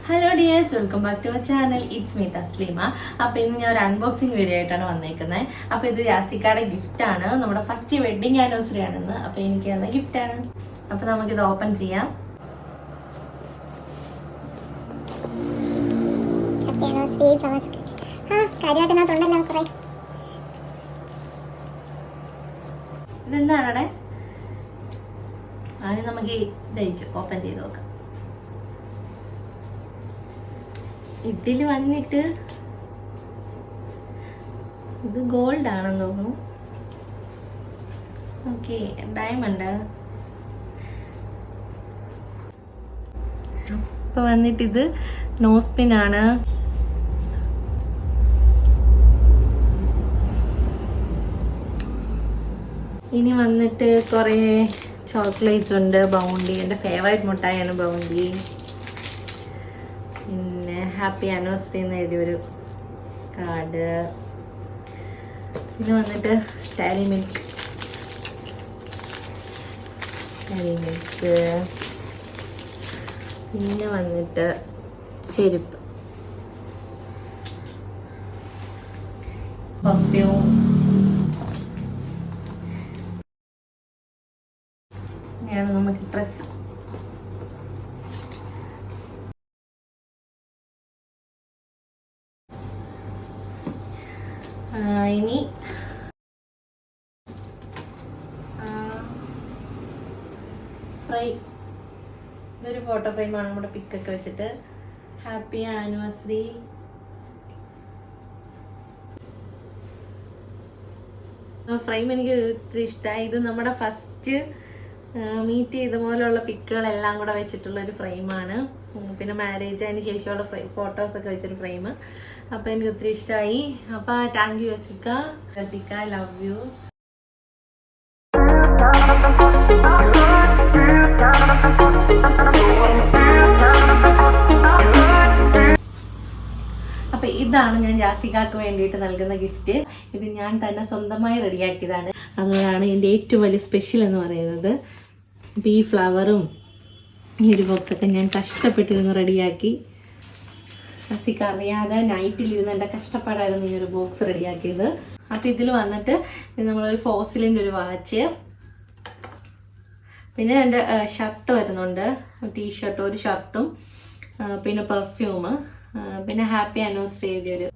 Hello dears, welcome back to our channel. It's me Taslima. അപ്പോൾ ഇന്ന് ഞാൻ ഒരു അൺബോക്സിങ് വീഡിയോ ആയിട്ടാണ് വന്നേക്കുന്നത്. അപ്പോൾ ഇത് ജാസിക്കയുടെ ഗിഫ്റ്റാണ്. നമ്മുടെ ഫസ്റ്റ് വെഡിങ് ആനിവേഴ്സറി ആണെന്ന്. അപ്പോൾ എനിക്ക് തന്ന ഗിഫ്റ്റാണ്. അപ്പോൾ നമുക്കിത് ഓപ്പൺ ചെയ്യാം. ഇതെന്താണടെ? ആദ്യം നമുക്ക് ഇത് ഓപ്പൺ ചെയ്ത് നോക്കാം. ഇതിൽ വന്നിട്ട് ഇത് ഗോൾഡ് ആണെന്ന് തോന്നുന്നു. Okay, diamond. ഇപ്പൊ വന്നിട്ട് ഇത് നോസ്പിൻ ആണ്. ഇനി വന്നിട്ട് കുറേ ചോക്ലേറ്റ്സ് ഉണ്ട്. ബൗണ്ടി, എൻ്റെ ഫേവറേറ്റ് മുട്ടായാണ് ബൗണ്ടി. പിന്നെ ഹാപ്പി ആനിവേഴ്സറി എന്ന് എഴുതിയൊരു കാർഡ്. പിന്നെ വന്നിട്ട് ഡയറി മിൽക്ക്. പിന്നെ വന്നിട്ട് ചെരുപ്പ്, പെർഫ്യൂം. ഇങ്ങനെയാണ് നമുക്ക് ഡ്രസ്സ്. ഇനി ഫ്രെയിം. ഇതൊരു ഫോട്ടോ ഫ്രെയിമാണ്. നമ്മുടെ പിക്കൊക്കെ വെച്ചിട്ട് ഹാപ്പി ആനിവേഴ്സറി. ഫ്രെയിം എനിക്ക് ഒത്തിരി ഇഷ്ടമായി. ഇത് നമ്മുടെ ഫസ്റ്റ് മീറ്റ് ചെയ്ത പോലെയുള്ള പിക്കുകളെല്ലാം കൂടെ വെച്ചിട്ടുള്ള ഒരു ഫ്രെയിമാണ്. പിന്നെ മാരേജ് അതിന് ശേഷമുള്ള ഫോട്ടോസൊക്കെ വെച്ചൊരു ഫ്രെയിം. അപ്പോൾ എനിക്ക് ഒത്തിരി ഇഷ്ടമായി. അപ്പോൾ താങ്ക് യു ജാസിക്ക. ജാസിക്ക, ലവ് യു. അപ്പോൾ ഇതാണ് ഞാൻ ജാസിക്കാക്ക് വേണ്ടിയിട്ട് നൽകുന്ന ഗിഫ്റ്റ്. ഇത് ഞാൻ തന്നെ സ്വന്തമായി റെഡിയാക്കിയതാണ്. അതുകൊണ്ടാണ് എൻ്റെ ഏറ്റവും വലിയ സ്പെഷ്യൽ എന്ന് പറയുന്നത്. അപ്പോൾ ഈ ഫ്ലവറും ഈ ഒരു ബോക്സൊക്കെ ഞാൻ കഷ്ടപ്പെട്ടിരുന്ന് റെഡിയാക്കി. ജാസിക്ക അറിയാതെ നൈറ്റിലിരുന്ന് എൻ്റെ കഷ്ടപ്പാടായിരുന്നു ഈ ഒരു ബോക്സ് റെഡിയാക്കിയത്. അപ്പോൾ ഇതിൽ വന്നിട്ട് നമ്മളൊരു ഫോസിലിൻ്റെ ഒരു വാച്ച്, പിന്നെ രണ്ട് ഷർട്ട് വരുന്നുണ്ട്. ടീഷർട്ടും ഒരു ഷർട്ടും, പിന്നെ പെർഫ്യൂം, പിന്നെ ഹാപ്പി ആനിവേഴ്സറി എഴുതിയൊരു.